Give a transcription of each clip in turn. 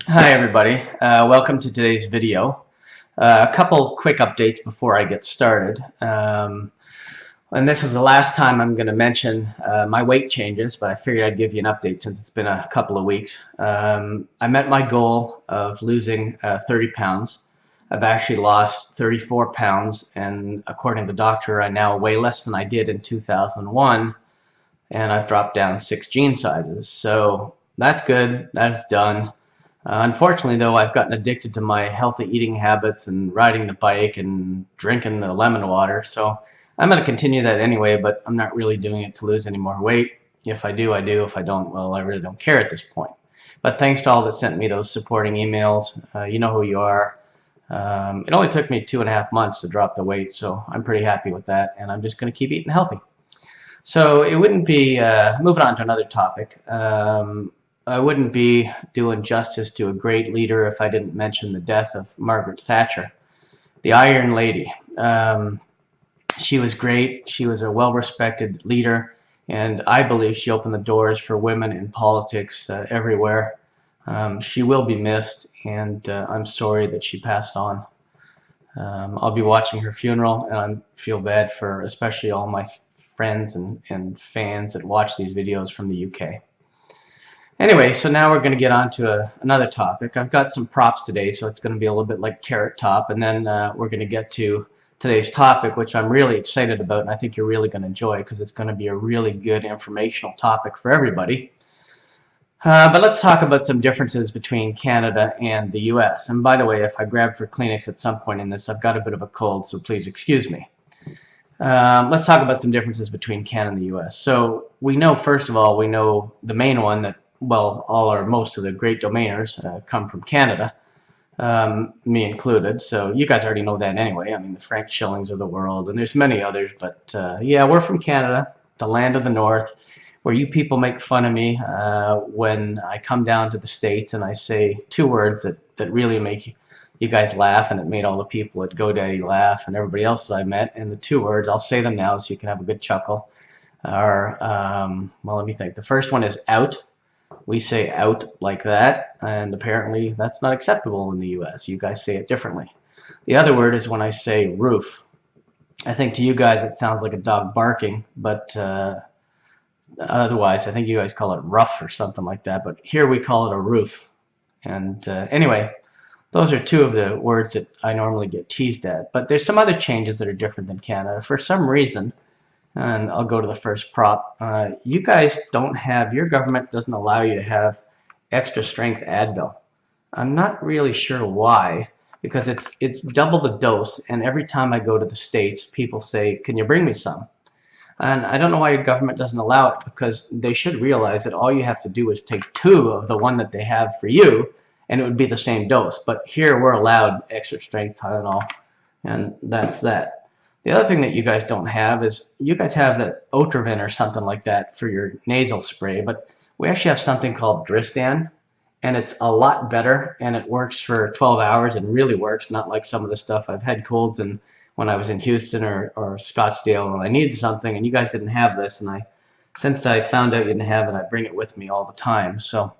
Hi everybody, welcome to today's video. A couple quick updates before I get started. And this is the last time I'm going to mention my weight changes, but I figured I'd give you an update since it's been a couple of weeks. I met my goal of losing 30 pounds. I've actually lost 34 pounds, and according to the doctor, I now weigh less than I did in 2001, and I've dropped down 6 jean sizes. So that's good, that's done. Unfortunately, though, I've gotten addicted to my healthy eating habits and riding the bike and drinking the lemon water. So I'm going to continue that anyway, but I'm not really doing it to lose any more weight. If I do, I do. If I don't, well, I really don't care at this point. But thanks to all that sent me those supporting emails. You know who you are. It only took me 2.5 months to drop the weight, so I'm pretty happy with that, and I'm just going to keep eating healthy. So it wouldn't be, moving on to another topic, I wouldn't be doing justice to a great leader if I didn't mention the death of Margaret Thatcher, the Iron Lady. She was great. She was a well-respected leader, and I believe she opened the doors for women in politics everywhere. She will be missed, and I'm sorry that she passed on. I'll be watching her funeral, and I feel bad for especially all my friends and fans that watch these videos from the UK. Anyway, so now we're going to get on to another topic. I've got some props today, so it's going to be a little bit like Carrot Top, and then we're going to get to today's topic, which I'm really excited about, and I think you're really going to enjoy because it's going to be a really good informational topic for everybody. But let's talk about some differences between Canada and the US. And by the way, if I grab for Kleenex at some point in this, I've got a bit of a cold, so please excuse me. Let's talk about some differences between Canada and the US. So we know, first of all, we know the main one that, well, all or most of the great domainers come from Canada, me included. So you guys already know that anyway. I mean, the Frank Schillings of the world, and there's many others. But yeah, we're from Canada, the land of the North, where you people make fun of me when I come down to the States and I say 2 words that really make you guys laugh, and it made all the people at GoDaddy laugh and everybody else that I met. And the 2 words, I'll say them now so you can have a good chuckle, are, well, let me think. The first one is out. We say out like that, and apparently that's not acceptable in the US. You guys say it differently. The other word is when I say roof. I think to you guys it sounds like a dog barking, but otherwise I think you guys call it rough or something like that, but here we call it a roof. And anyway, those are 2 of the words that I normally get teased at, but there's some other changes that are different than Canada. For some reason, and I'll go to the first prop, you guys don't have, your government doesn't allow you to have extra strength Advil. I'm not really sure why, because it's double the dose, and every time I go to the States, people say, can you bring me some? And I don't know why your government doesn't allow it, because they should realize that all you have to do is take 2 of the one that they have for you, and it would be the same dose. But here we're allowed extra strength Tylenol, and that's that. The other thing that you guys don't have is you guys have that Otrivin or something like that for your nasal spray, but we actually have something called Dristan, and it's a lot better, and it works for 12 hours and really works, not like some of the stuff I've had colds and when I was in Houston or Scottsdale and I needed something and you guys didn't have this, and since I found out you didn't have it, I bring it with me all the time. So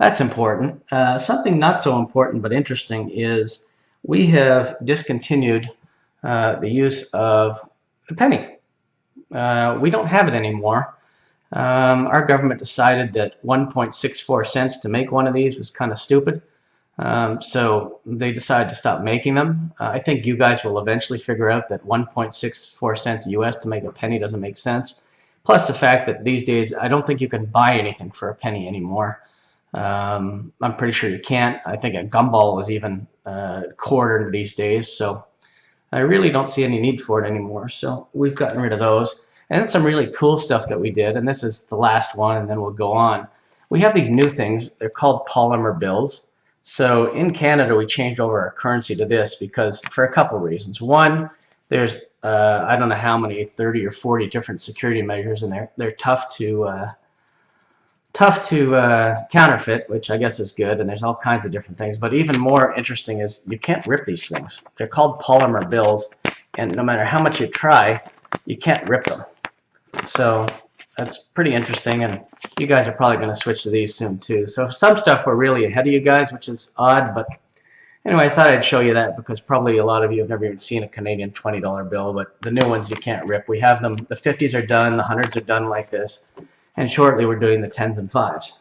that's important. Something not so important but interesting is we have discontinued the use of the penny. We don't have it anymore. Our government decided that 1.64 cents to make one of these was kind of stupid. So they decided to stop making them. I think you guys will eventually figure out that 1.64 cents US to make a penny doesn't make sense. Plus the fact that these days I don't think you can buy anything for a penny anymore. I'm pretty sure you can't. I think a gumball is even quartered these days. So I really don't see any need for it anymore, so we've gotten rid of those. And some really cool stuff that we did, and this is the last one, and then we'll go on. We have these new things. They're called polymer bills. So in Canada, we changed over our currency to this because for a couple reasons. One, there's I don't know how many, 30 or 40 different security measures, and they're tough to counterfeit, which I guess is good, and there's all kinds of different things. But even more interesting is you can't rip these things. They're called polymer bills, and no matter how much you try, you can't rip them. So that's pretty interesting, and you guys are probably going to switch to these soon too. So some stuff we're really ahead of you guys, which is odd, but anyway, I thought I'd show you that because probably a lot of you have never even seen a Canadian $20 bill, but the new ones you can't rip. We have them, the 50s are done, the 100s are done like this, and shortly we're doing the 10s and 5s.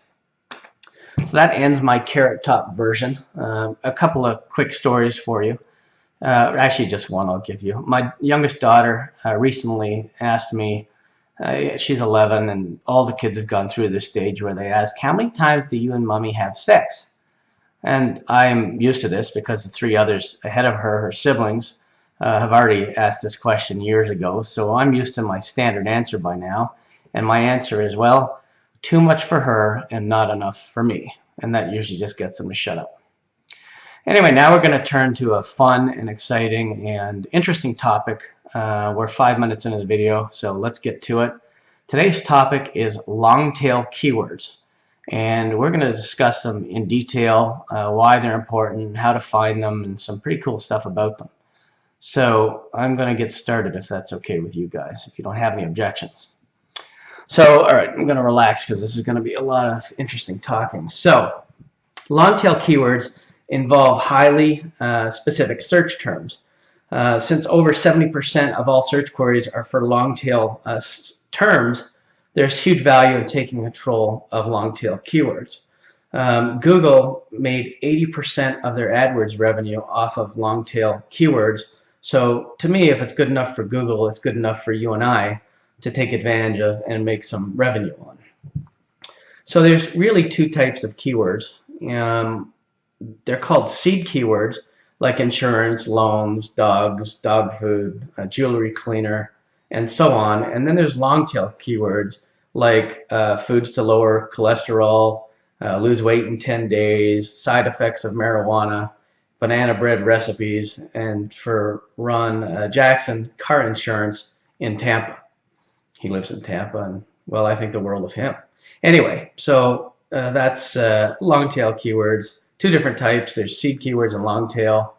So that ends my Carrot Top version. A couple of quick stories for you. Actually, just one I'll give you. My youngest daughter recently asked me, she's 11, and all the kids have gone through this stage where they ask, how many times do you and mommy have sex? And I'm used to this because the 3 others ahead of her, her siblings, have already asked this question years ago. So I'm used to my standard answer by now. And my answer is, well, too much for her and not enough for me. And that usually just gets them to shut up. Anyway, now we're going to turn to a fun and exciting and interesting topic. We're 5 minutes into the video, so let's get to it. Today's topic is long-tail keywords. And we're going to discuss them in detail, why they're important, how to find them, and some pretty cool stuff about them. So I'm going to get started if that's okay with you guys, if you don't have any objections. So, all right, I'm going to relax because this is going to be a lot of interesting talking. So, long-tail keywords involve highly specific search terms. Since over 70% of all search queries are for long-tail terms, there's huge value in taking control of long-tail keywords. Google made 80% of their AdWords revenue off of long-tail keywords. So to me, if it's good enough for Google, it's good enough for you and I to take advantage of and make some revenue on. So there's really 2 types of keywords. They're called seed keywords, like insurance, loans, dogs, dog food, jewelry cleaner, and so on. And then there's long-tail keywords like foods to lower cholesterol, lose weight in 10 days, side effects of marijuana, banana bread recipes, and for Ron Jackson, car insurance in Tampa. He lives in Tampa, and well, I think the world of him. Anyway, so that's long-tail keywords. 2 different types. There's seed keywords and long-tail.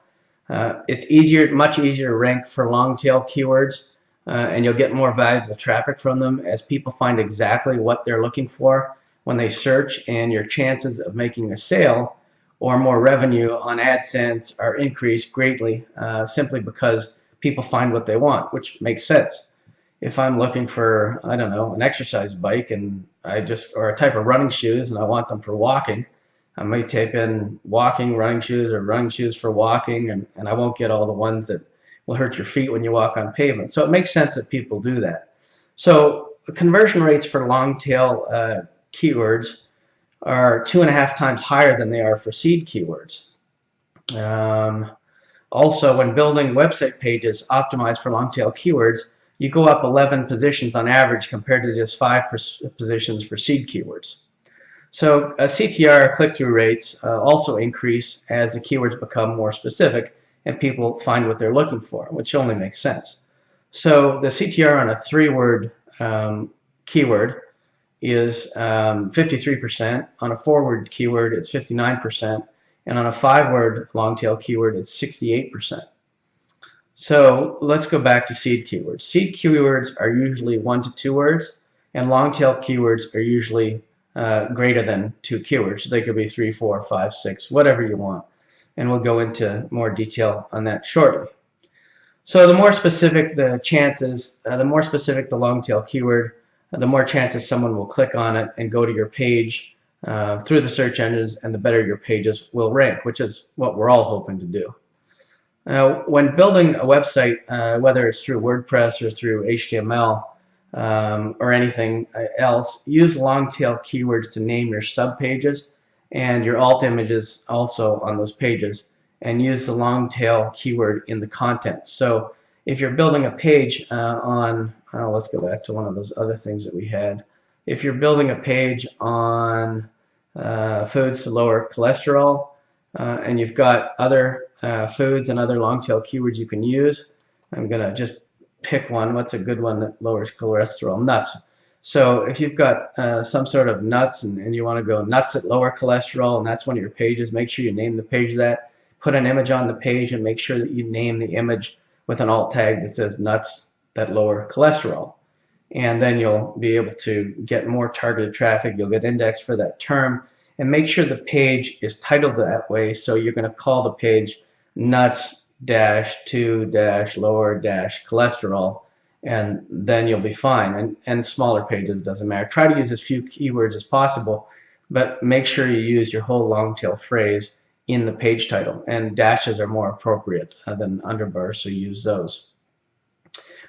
It's much easier to rank for long-tail keywords, and you'll get more valuable traffic from them as people find exactly what they're looking for when they search, and your chances of making a sale or more revenue on AdSense are increased greatly simply because people find what they want, which makes sense. If I'm looking for, I don't know, an exercise bike and or a type of running shoes and I want them for walking, I may type in walking running shoes or running shoes for walking, and I won't get all the ones that will hurt your feet when you walk on pavement. So it makes sense that people do that. So conversion rates for long-tail keywords are 2.5 times higher than they are for seed keywords. Also, when building website pages optimized for long-tail keywords, you go up 11 positions on average compared to just 5 positions for seed keywords. So CTR, click-through rates, also increase as the keywords become more specific and people find what they're looking for, which only makes sense. So the CTR on a 3-word keyword is 53%. On a 4-word keyword, it's 59%. And on a 5-word long-tail keyword, it's 68%. So let's go back to seed keywords. Seed keywords are usually 1 to 2 words, and long-tail keywords are usually greater than 2 keywords. They could be 3, 4, 5, 6, whatever you want. And we'll go into more detail on that shortly. So the more specific the chances, the more specific the long-tail keyword, the more chances someone will click on it and go to your page through the search engines, and the better your pages will rank, which is what we're all hoping to do. When building a website, whether it's through WordPress or through HTML or anything else, use long-tail keywords to name your sub-pages and your alt images also on those pages, and use the long-tail keyword in the content. So if you're building a page let's go back to one of those other things that we had. If you're building a page on foods to lower cholesterol, and you've got other foods and other long-tail keywords you can use, I'm going to just pick one. What's a good one that lowers cholesterol? Nuts. So if you've got some sort of nuts and you want to go nuts that lower cholesterol, and that's one of your pages, make sure you name the page that. Put an image on the page and make sure that you name the image with an alt tag that says nuts that lower cholesterol. and then you'll be able to get more targeted traffic. You'll get indexed for that term, and make sure the page is titled that way. So you're going to call the page nuts dash to dash lower dash cholesterol, and then you'll be fine. And smaller pages doesn't matter. Try to use as few keywords as possible, but make sure you use your whole long tail phrase in the page title, and dashes are more appropriate than underbars, so use those.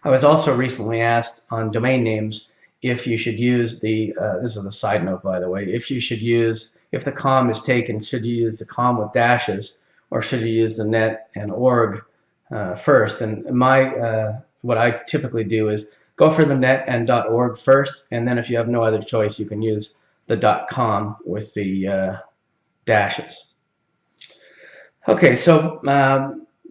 I was also recently asked on domain names if you should use the, this is a side note by the way, if the com is taken, should you use the com with dashes, or should you use the net and org first? And what I typically do is go for the net and .org first, and then if you have no other choice, you can use the .com with the dashes. Okay, so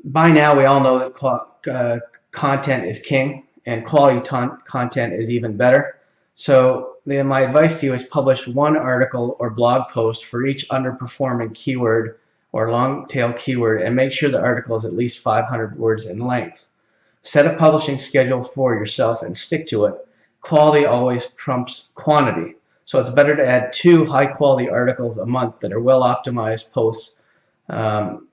by now we all know that content is king, and quality content is even better. So my advice to you is publish one article or blog post for each underperforming keyword or long tail keyword, and make sure the article is at least 500 words in length. Set a publishing schedule for yourself and stick to it. Quality always trumps quantity. So it's better to add 2 high quality articles a month that are well optimized posts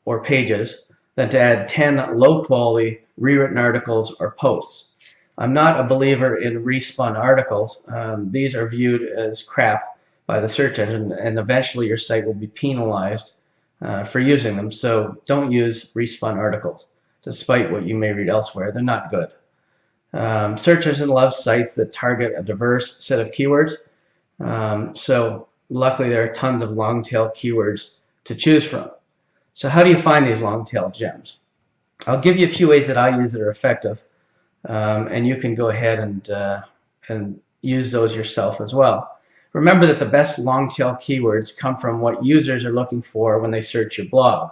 or pages than to add 10 low quality rewritten articles or posts. I'm not a believer in respun articles. These are viewed as crap by the search engine, and eventually your site will be penalized for using them. So don't use respun articles, despite what you may read elsewhere. They're not good. Search engine loves sites that target a diverse set of keywords. So luckily there are tons of long tail keywords to choose from. So how do you find these long tail gems? I'll give you a few ways that I use that are effective, and you can go ahead and use those yourself as well. Remember that the best long tail keywords come from what users are looking for when they search your blog.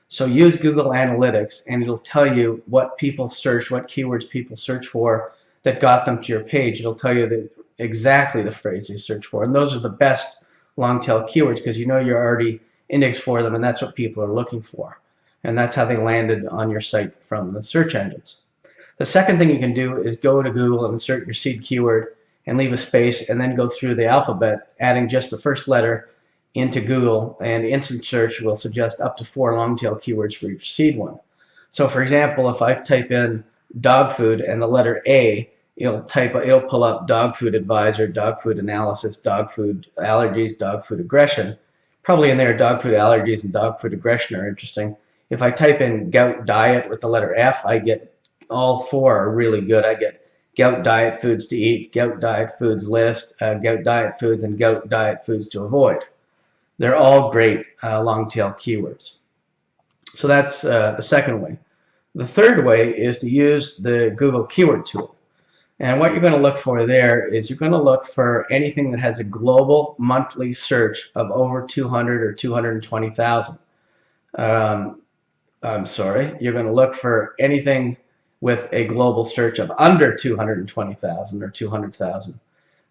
So use Google Analytics, and it'll tell you what people search, what keywords people search for that got them to your page. It'll tell you exactly the phrase they search for, and those are the best long tail keywords because you know you're already indexed for them, and that's what people are looking for, and that's how they landed on your site from the search engines. The second thing you can do is go to Google and insert your seed keyword and leave a space, and then go through the alphabet, adding just the first letter into Google, and instant search will suggest up to 4 long tail keywords for each seed one. So for example, if I type in dog food and the letter A, it'll pull up dog food advisor, dog food analysis, dog food allergies, dog food aggression. Probably in there dog food allergies and dog food aggression are interesting. If I type in gout diet with the letter F, I get all 4 are really good. I get gout diet foods to eat, gout diet foods list, gout diet foods, and gout diet foods to avoid. They're all great long tail keywords. So that's the second way. The third way is to use the Google keyword tool. And what you're going to look for there is you're going to look for anything that has a global monthly search of over 200 or 220,000. I'm sorry, you're going to look for anything with a global search of under 220,000 or 200,000.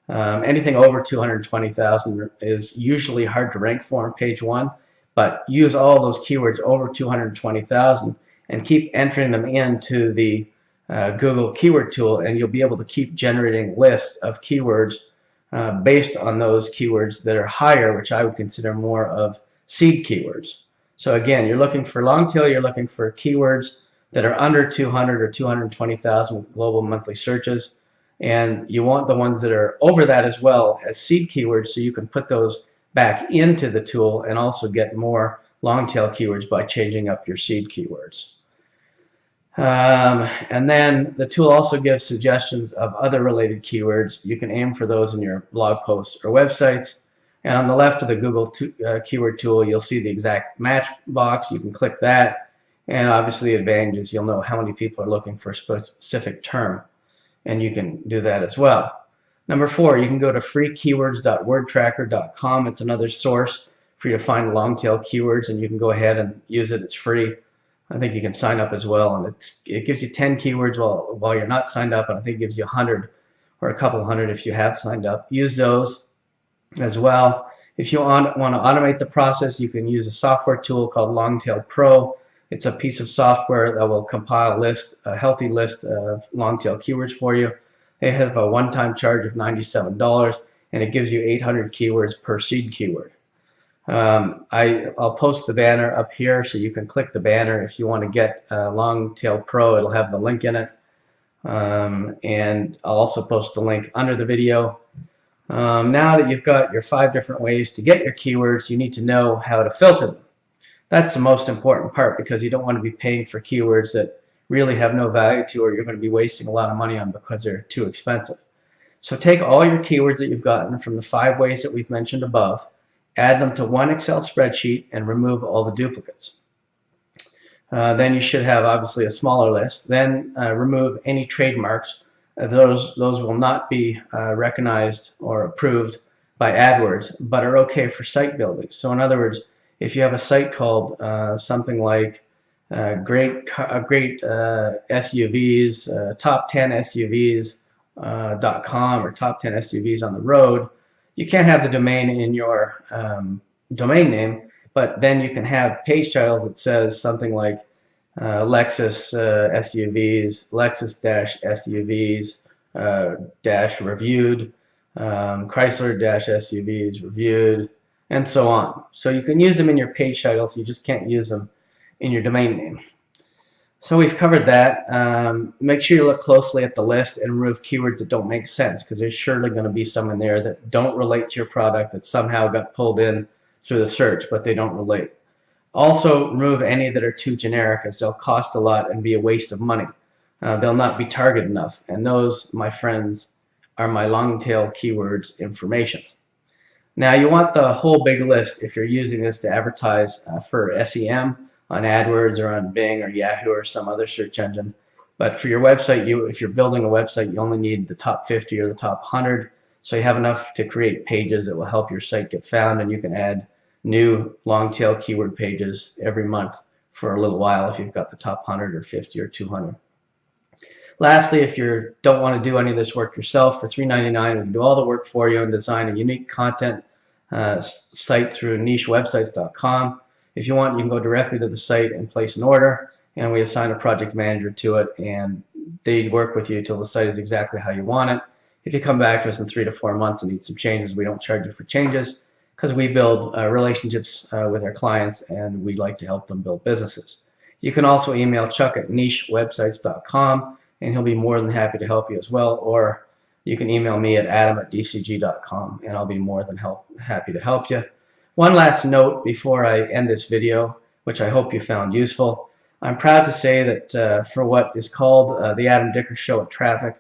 Anything over 220,000 is usually hard to rank for on page 1, but use all those keywords over 220,000 and keep entering them into the Google keyword tool, and you'll be able to keep generating lists of keywords based on those keywords that are higher, which I would consider more of seed keywords. So again, you're looking for long tail, you're looking for keywords that are under 200 or 220,000 global monthly searches, and you want the ones that are over that as well as seed keywords, so you can put those back into the tool and also get more long tail keywords by changing up your seed keywords. And then the tool also gives suggestions of other related keywords. You can aim for those in your blog posts or websites. And on the left of the Google keyword tool, you'll see the exact match box. You can click that. And obviously the advantage is you'll know how many people are looking for a specific term. And you can do that as well. Number 4, you can go to freekeywords.wordtracker.com. It's another source for you to find long tail keywords, and you can go ahead and use it. It's free. I think you can sign up as well, and it gives you 10 keywords while you're not signed up, and I think it gives you 100 or a couple hundred if you have signed up. Use those as well. If you want to automate the process, you can use a software tool called Longtail Pro. It's a piece of software that will compile a healthy list of long tail keywords for you. They have a one-time charge of $97, and it gives you 800 keywords per seed keyword. I'll post the banner up here so you can click the banner if you want to get Longtail Pro. It'll have the link in it. And I'll also post the link under the video. Now that you've got your 5 different ways to get your keywords, you need to know how to filter them. That's the most important part, because you don't want to be paying for keywords that really have no value to you, or you're going to be wasting a lot of money on because they're too expensive. So take all your keywords that you've gotten from the 5 ways that we've mentioned above, add them to one Excel spreadsheet, and remove all the duplicates. Then you should have obviously a smaller list. Then remove any trademarks. Those will not be recognized or approved by AdWords, but are okay for site building. So in other words, if you have a site called something like great SUVs, top 10 SUVs.com or top 10 SUVs on the road, you can't have the domain in your domain name, but then you can have page titles that says something like Lexus SUVs, Lexus-SUVs reviewed, Chrysler-SUVs reviewed, and so on. So you can use them in your page titles, you just can't use them in your domain name. So we've covered that. Make sure you look closely at the list and remove keywords that don't make sense, because there's surely going to be some in there that don't relate to your product, that somehow got pulled in through the search, but they don't relate. Also, remove any that are too generic, as they'll cost a lot and be a waste of money. They'll not be targeted enough, and those, my friends, are my Longtail Keywords information. Now, you want the whole big list if you're using this to advertise for SEM on AdWords or on Bing or Yahoo or some other search engine. But for your website, if you're building a website, you only need the top 50 or the top 100, so you have enough to create pages that will help your site get found, and you can add new long-tail keyword pages every month for a little while if you've got the top 100 or 50 or 200. Lastly, if you don't want to do any of this work yourself, for $3.99 we can do all the work for you and design a unique content site through nichewebsites.com. If you want, you can go directly to the site and place an order, and we assign a project manager to it, and they work with you till the site is exactly how you want it. If you come back to us in 3 to 4 months and need some changes, we don't charge you for changes, because we build relationships with our clients, and we like to help them build businesses. You can also email Chuck at nichewebsites.com, and he'll be more than happy to help you as well, or you can email me at adam@dcg.com, and I'll be more than happy to help you. One last note before I end this video, which I hope you found useful. I'm proud to say that for what is called the Adam Dicker Show at Traffic,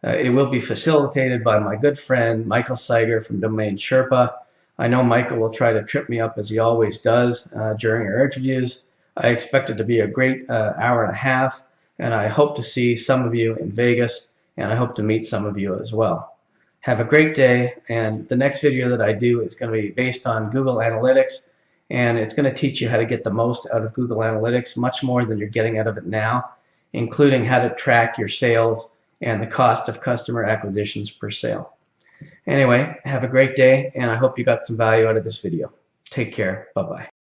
it will be facilitated by my good friend Michael Seiger from Domain Sherpa. I know Michael will try to trip me up as he always does during our interviews. I expect it to be a great hour and a half, and I hope to see some of you in Vegas, and I hope to meet some of you as well. Have a great day, and the next video that I do is going to be based on Google Analytics, and it's going to teach you how to get the most out of Google Analytics, much more than you're getting out of it now, including how to track your sales and the cost of customer acquisitions per sale. Anyway, have a great day, and I hope you got some value out of this video. Take care. Bye-bye.